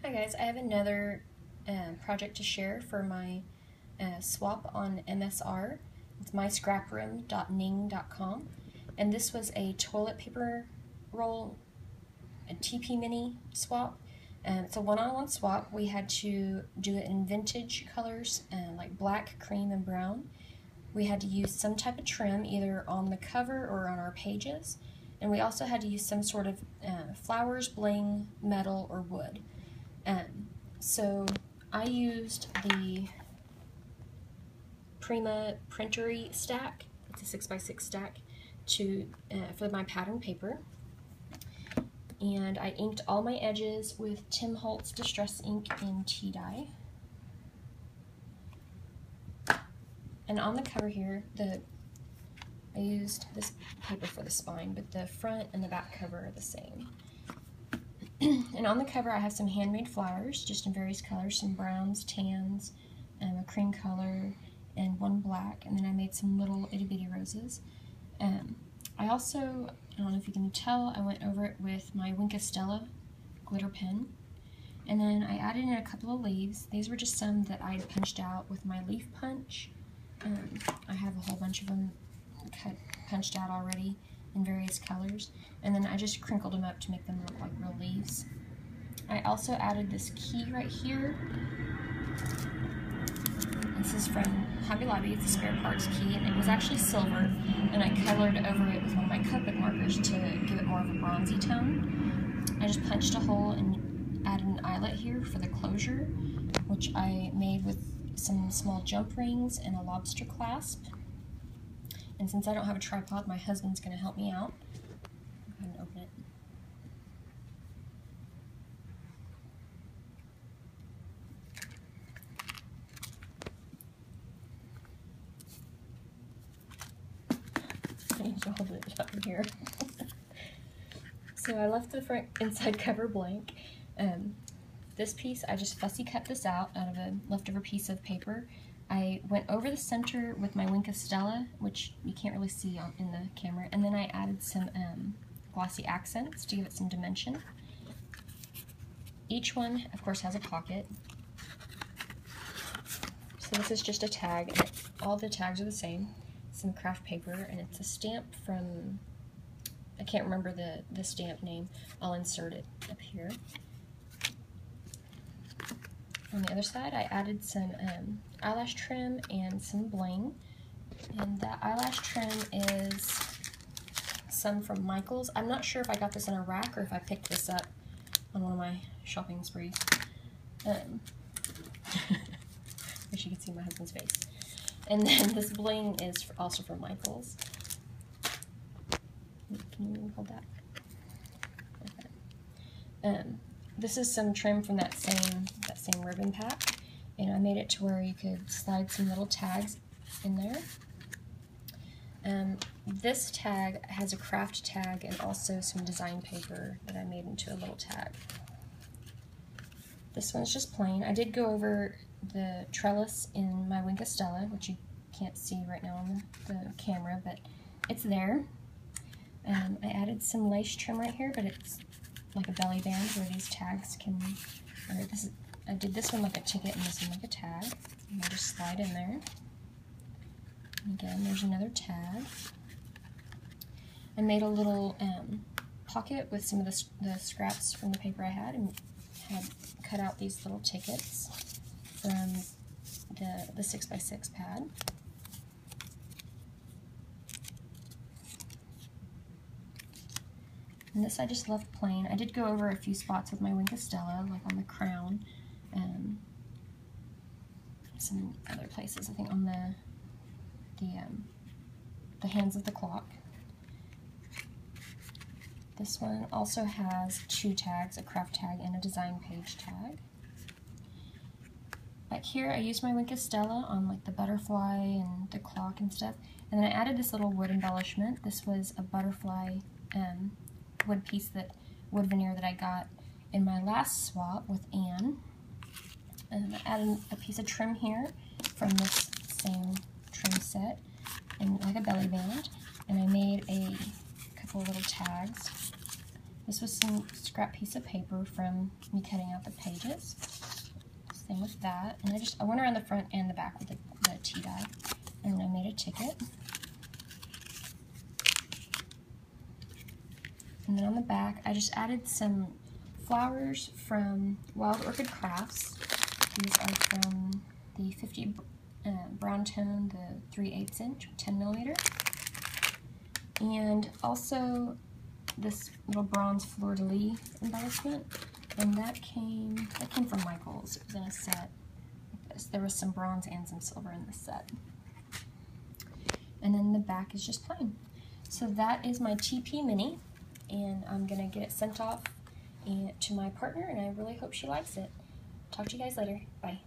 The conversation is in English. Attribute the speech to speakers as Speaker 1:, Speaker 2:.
Speaker 1: Hi guys, I have another project to share for my swap on MSR. It's myscraproom.ning.com, and this was a toilet paper roll, a TP Mini swap. It's a one-on-one swap. We had to do it in vintage colors, like black, cream, and brown. We had to use some type of trim either on the cover or on our pages, and we also had to use some sort of flowers, bling, metal, or wood. So I used the Prima Printery stack. It's a 6x6 stack for my pattern paper. And I inked all my edges with Tim Holtz Distress Ink in tea dye. And on the cover here, I used this paper for the spine, but the front and the back cover are the same. And on the cover I have some handmade flowers, just in various colors, some browns, tans, a cream color, and one black, and then I made some little itty bitty roses. I also, I don't know if you can tell, I went over it with my Wink of Stella glitter pen, and then I added in a couple of leaves. These were just some that I had punched out with my leaf punch. I have a whole bunch of them punched out already in various colors, and then I just crinkled them up to make them look like real leaves. I also added this key right here. This is from Hobby Lobby. It's a spare parts key, and it was actually silver, and I colored over it with one of my Copic markers to give it more of a bronzy tone. I just punched a hole and added an eyelet here for the closure, which I made with some small jump rings and a lobster clasp. And since I don't have a tripod, my husband's going to help me out. Go ahead and open it. I need to hold it up in here. So I left the front inside cover blank. This piece, I just fussy cut this out of a leftover piece of paper. I went over the center with my Wink of Stella, which you can't really see in the camera, and then I added some glossy accents to give it some dimension. Each one, of course, has a pocket. So this is just a tag, and all the tags are the same. Some craft paper, and it's a stamp from, I can't remember the stamp name. I'll insert it up here. On the other side, I added some eyelash trim and some bling. And that eyelash trim is some from Michaels. I'm not sure if I got this in a rack or if I picked this up on one of my shopping sprees. Wish you could see my husband's face. And then this bling is also from Michaels. Can you hold that? Okay. This is some trim from that same ribbon pack, and I made it to where you could slide some little tags in there. This tag has a craft tag and also some design paper that I made into a little tag. This one's just plain. I did go over the trellis in my Wink of Stella, which you can't see right now on the camera, but it's there. I added some lace trim right here, but it's like a belly band where these tags can, I did this one like a ticket and this one like a tag. And I just slide in there. And again, there's another tag. I made a little pocket with some of the scraps from the paper I had, and had cut out these little tickets from the 6x6 pad. And this I just left plain. I did go over a few spots with my Wink of Stella, like on the crown, and some other places, I think on the hands of the clock. This one also has two tags, a craft tag and a design page tag. Back here I used my Wink of Stella on like the butterfly and the clock and stuff, and then I added this little wood embellishment. This was a butterfly wood veneer that I got in my last swap with Anne. And I added a piece of trim here from this same trim set, and like a belly band, and I made a couple of little tags This was some scrap piece of paper from me cutting out the pages. Same with that. And I went around the front and the back with the tea dye. And I made a ticket. And then on the back, I just added some flowers from Wild Orchid Crafts. These are from the 50 brown tone, the 3/8 inch, 10 millimeter. And also this little bronze fleur-de-lis embellishment. And that came from Michaels. It was in a set like this. There was some bronze and some silver in the set. And then the back is just plain. So that is my TP Mini. And I'm going to get it sent off to my partner, and I really hope she likes it. Talk to you guys later. Bye.